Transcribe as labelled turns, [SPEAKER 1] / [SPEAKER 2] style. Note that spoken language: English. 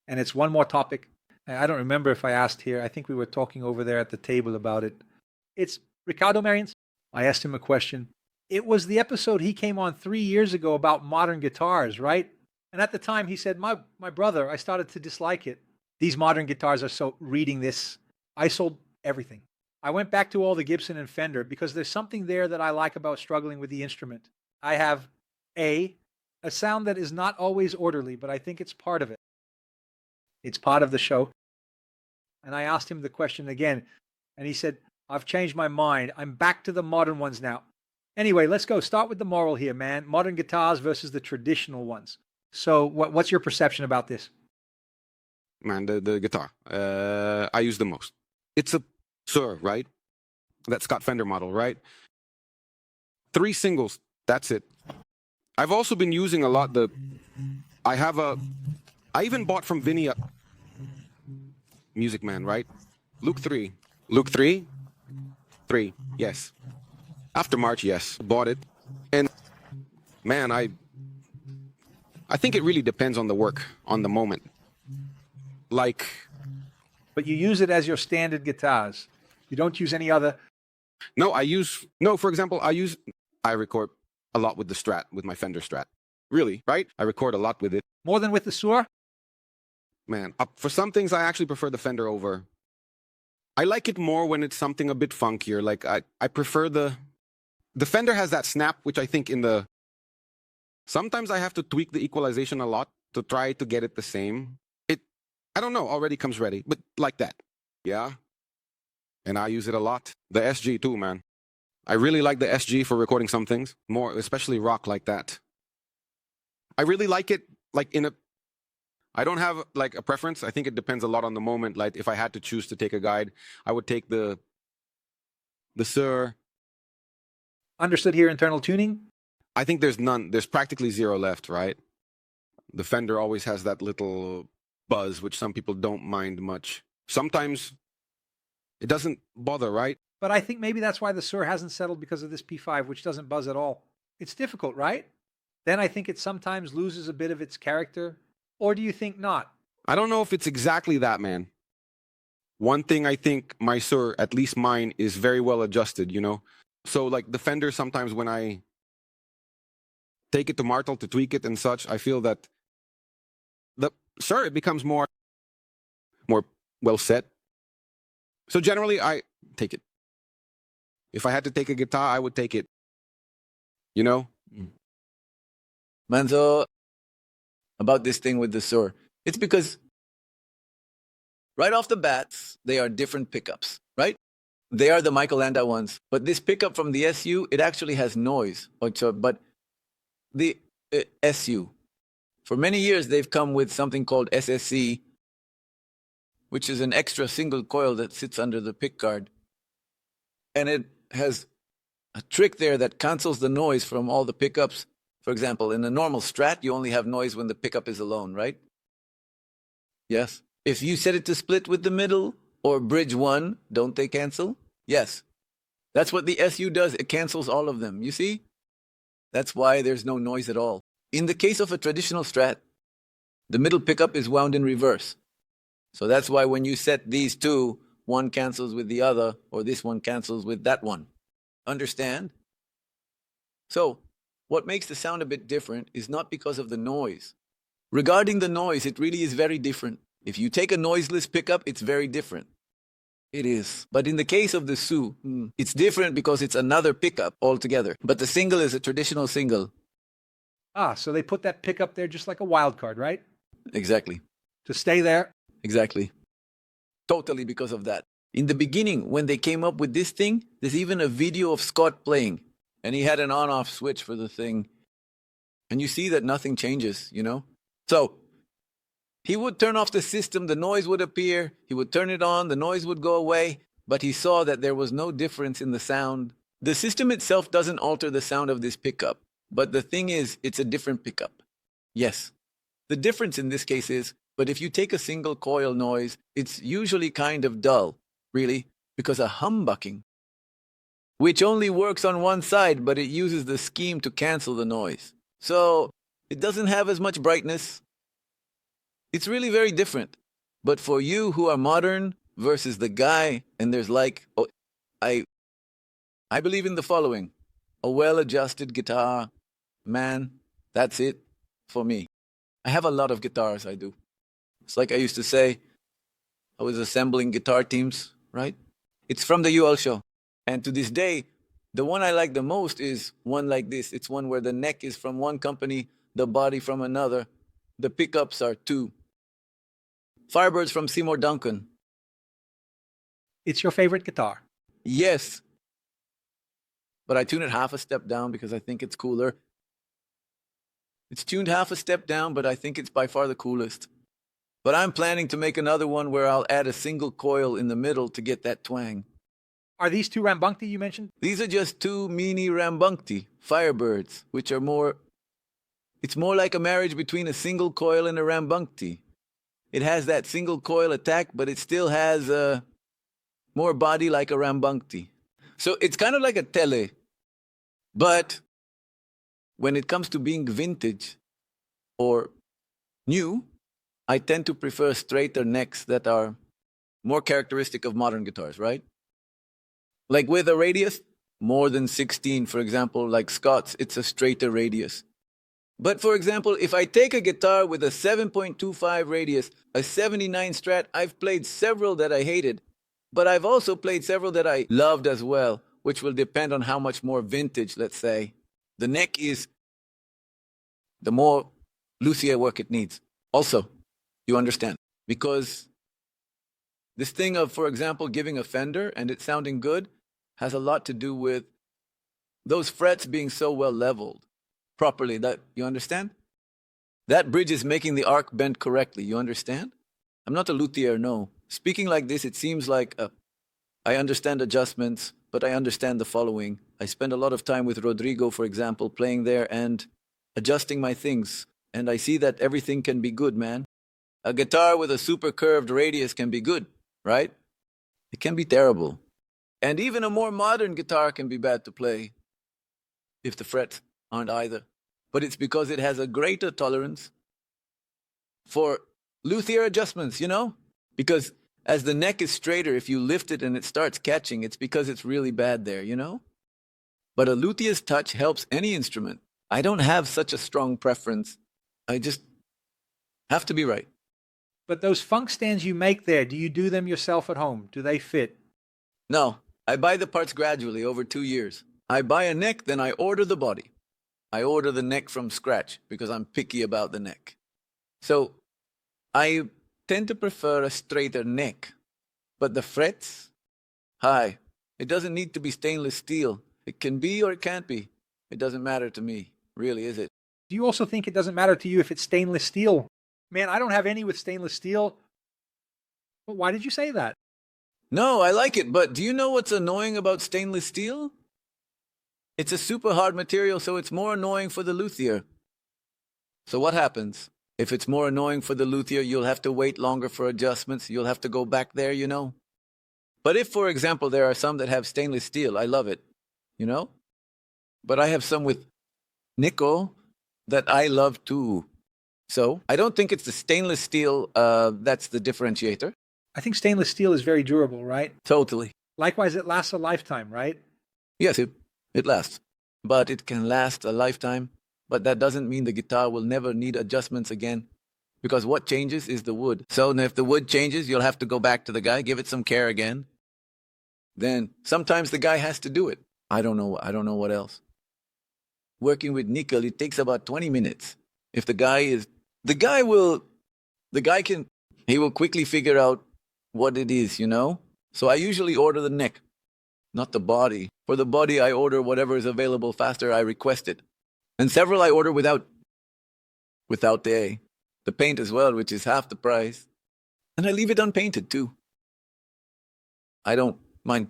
[SPEAKER 1] And it's one more topic. I don't remember if I asked here. I think we were talking over there at the table about it. It's Ricardo Marians. I asked him a question. It was the episode he came on 3 years ago about modern guitars, right? And at the time he said, my brother, I started to dislike it. These modern guitars are so, reading this, I sold everything. I went back to all the Gibson and Fender because there's something there that I like about struggling with the instrument. I have a sound that is not always orderly, but I think it's part of it. It's part of the show. And I asked him the question again, and he said, I've changed my mind. I'm back to the modern ones now. Anyway, let's go. Start with the moral here, man. Modern guitars versus the traditional ones. So what's your perception about this?
[SPEAKER 2] Man, the guitar. I use the most. It's a SUHR, right? That Scott Fender model, right? 3 singles. That's it. I've also been using a lot I even bought from Vini a Music Man, right? Luke 3. Luke 3? 3, yes. After March, yes. Bought it. And man, I think it really depends on the work, on the moment. Like...
[SPEAKER 1] But you use it as your standard guitars. You don't use any other...
[SPEAKER 2] No, for example, I record a lot with the Strat, with my Fender Strat. Really, right? I record a lot with it.
[SPEAKER 1] More than with the SUHR?
[SPEAKER 2] Man, for some things, I actually prefer the Fender over. I like it more when it's something a bit funkier. Like, I prefer the Fender has that snap, which I think sometimes I have to tweak the equalization a lot to try to get it the same. I don't know, already comes ready, but like that. Yeah. And I use it a lot. The SG too, man. I really like the SG for recording some things, more, especially rock like that. I really like it, like I don't have like a preference. I think it depends a lot on the moment. Like if I had to choose to take a guide, I would take the SUHR.
[SPEAKER 1] Understood here, internal tuning?
[SPEAKER 2] I think there's practically 0 left, right? The Fender always has that little buzz, which some people don't mind much. Sometimes it doesn't bother, right?
[SPEAKER 1] But I think maybe that's why the SUHR hasn't settled because of this P5, which doesn't buzz at all. It's difficult, right? Then I think it sometimes loses a bit of its character. Or do you think not?
[SPEAKER 2] I don't know if it's exactly that, man. One thing I think my SUHR, at least mine, is very well adjusted, you know? So like the Fender, sometimes when I take it to Martel to tweak it and such, I feel that it becomes more well set. So generally, I take it. If I had to take a guitar, I would take it. You know?
[SPEAKER 3] Manzo, about this thing with the SUHR, it's because right off the bats, they are different pickups, right? They are the Michael Landau ones. But this pickup from the SU, it actually has noise. But the SU, for many years, they've come with something called SSC, which is an extra single coil that sits under the pickguard. And it has a trick there that cancels the noise from all the pickups. For example, in a normal Strat, you only have noise when the pickup is alone, right? Yes. If you set it to split with the middle or bridge 1, don't they cancel? Yes. That's what the SU does. It cancels all of them. You see? That's why there's no noise at all. In the case of a traditional Strat, the middle pickup is wound in reverse. So that's why when you set these two, one cancels with the other, or this one cancels with that one. Understand? So, what makes the sound a bit different is not because of the noise. Regarding the noise, it really is very different. If you take a noiseless pickup, it's very different. It is. But in the case of the SU, it's different because it's another pickup altogether. But the single is a traditional single.
[SPEAKER 1] Ah, so they put that pickup there just like a wild card, right?
[SPEAKER 3] Exactly.
[SPEAKER 1] To stay there?
[SPEAKER 3] Exactly. Totally because of that. In the beginning, when they came up with this thing, there's even a video of Scott playing. And he had an on-off switch for the thing. And you see that nothing changes, you know? So, he would turn off the system, the noise would appear. He would turn it on, the noise would go away. But he saw that there was no difference in the sound. The system itself doesn't alter the sound of this pickup. But the thing is, it's a different pickup. Yes. The difference in this case is, but if you take a single coil noise, it's usually kind of dull, really, because of humbucking, which only works on one side, but it uses the scheme to cancel the noise. So it doesn't have as much brightness. It's really very different. But for you who are modern versus the guy, and there's like, oh, I believe in the following. A well-adjusted guitar, man, that's it for me. I have a lot of guitars, I do. It's like I used to say, I was assembling guitar teams, right? It's from the UL show. And to this day, the one I like the most is one like this. It's one where the neck is from one company, the body from another. The pickups are two. Firebirds from Seymour Duncan.
[SPEAKER 1] It's your favorite guitar.
[SPEAKER 3] Yes. But I tune it half a step down because I think it's cooler. It's tuned half a step down, but I think it's by far the coolest. But I'm planning to make another one where I'll add a single coil in the middle to get that twang.
[SPEAKER 1] Are these two Rambuncti you mentioned?
[SPEAKER 3] These are just two mini Rambuncti Firebirds, which are more... It's more like a marriage between a single coil and a Rambuncti. It has that single coil attack, but it still has more body like a Rambuncti. So it's kind of like a tele. But when it comes to being vintage or new, I tend to prefer straighter necks that are more characteristic of modern guitars, right? Like with a radius, more than 16, for example, like Scott's, it's a straighter radius. But for example, if I take a guitar with a 7.25 radius, a 79 Strat, I've played several that I hated, but I've also played several that I loved as well, which will depend on how much more vintage, let's say. The neck is the more luthier work it needs. Also, you understand, because this thing of, for example, giving a Fender and it sounding good has a lot to do with those frets being so well leveled properly, that you understand? That bridge is making the arc bend correctly, you understand? I'm not a luthier, no. Speaking like this, it seems like I understand adjustments, but I understand the following. I spend a lot of time with Rodrigo, for example, playing there and adjusting my things, and I see that everything can be good, man. A guitar with a super curved radius can be good, right? It can be terrible. And even a more modern guitar can be bad to play if the frets aren't either. But it's because it has a greater tolerance for luthier adjustments, you know? Because as the neck is straighter, if you lift it and it starts catching, it's because it's really bad there, you know? But a luthier's touch helps any instrument. I don't have such a strong preference. I just have to be right.
[SPEAKER 1] But those funk stands you make there, do you do them yourself at home? Do they fit?
[SPEAKER 3] No, I buy the parts gradually over 2 years. I buy a neck, then I order the body. I order the neck from scratch because I'm picky about the neck. So I tend to prefer a straighter neck. But the frets? Hi. It doesn't need to be stainless steel. It can be or it can't be. It doesn't matter to me, really, is it?
[SPEAKER 1] Do you also think it doesn't matter to you if it's stainless steel? Man, I don't have any with stainless steel. Well, why did you say that?
[SPEAKER 3] No, I like it, but do you know what's annoying about stainless steel? It's a super hard material, so it's more annoying for the luthier. So what happens? If it's more annoying for the luthier, you'll have to wait longer for adjustments. You'll have to go back there, you know? But if, for example, there are some that have stainless steel, I love it, you know? But I have some with nickel that I love too. So I don't think it's the stainless steel that's the differentiator.
[SPEAKER 1] I think stainless steel is very durable, right?
[SPEAKER 3] Totally.
[SPEAKER 1] Likewise, it lasts a lifetime, right?
[SPEAKER 3] Yes, it lasts. But it can last a lifetime. But that doesn't mean the guitar will never need adjustments again. Because what changes is the wood. So if the wood changes, you'll have to go back to the guy, give it some care again. Then sometimes the guy has to do it. I don't know what else. Working with nickel, it takes about 20 minutes. If the guy will quickly figure out what it is, you know? So I usually order the neck, not the body. For the body, I order whatever is available faster I request it. And several I order without the paint as well, which is half the price. And I leave it unpainted too. I don't mind